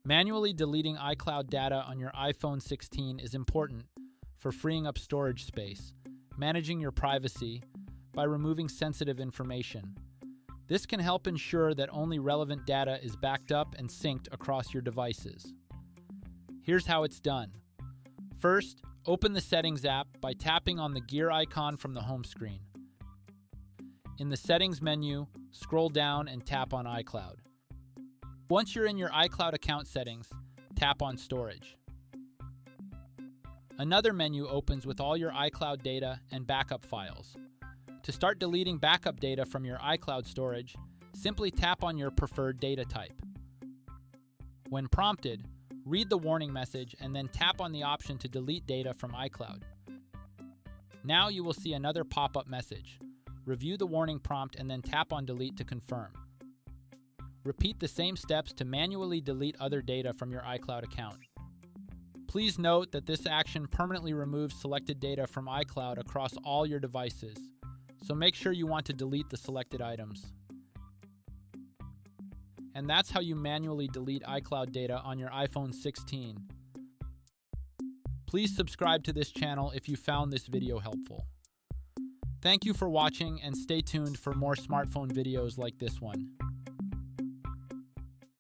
Manually deleting iCloud data on your iPhone 16 is important for freeing up storage space, managing your privacy by removing sensitive information. This can help ensure that only relevant data is backed up and synced across your devices. Here's how it's done. First, open the Settings app by tapping on the gear icon from the home screen. In the Settings menu, scroll down and tap on iCloud. Once you're in your iCloud account settings, tap on Storage. Another menu opens with all your iCloud data and backup files. To start deleting backup data from your iCloud storage, simply tap on your preferred data type. When prompted, read the warning message and then tap on the option to delete data from iCloud. Now you will see another pop-up message. Review the warning prompt and then tap on Delete to confirm. Repeat the same steps to manually delete other data from your iCloud account. Please note that this action permanently removes selected data from iCloud across all your devices, so make sure you want to delete the selected items. And that's how you manually delete iCloud data on your iPhone 16. Please subscribe to this channel if you found this video helpful. Thank you for watching and stay tuned for more smartphone videos like this one.